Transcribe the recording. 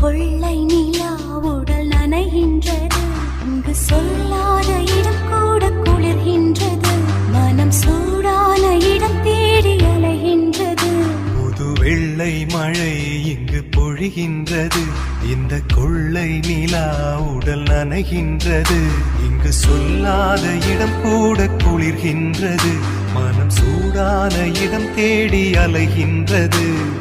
கொள்ளை நிலா உடல் நனைகின்றது. இங்கு சொல்லாத இடம் கூட குளிர்கின்றது. மனம் சூடான இடம் தேடி அலைகின்றது. புது வெள்ளை மழை இங்கு பொழிகின்றது. இந்த கொள்ளை நிலா உடல் நனைகின்றது. இங்கு சொல்லாத இடம் கூட குளிர்கின்றது. மனம் சூடான இடம் தேடி அலைகின்றது.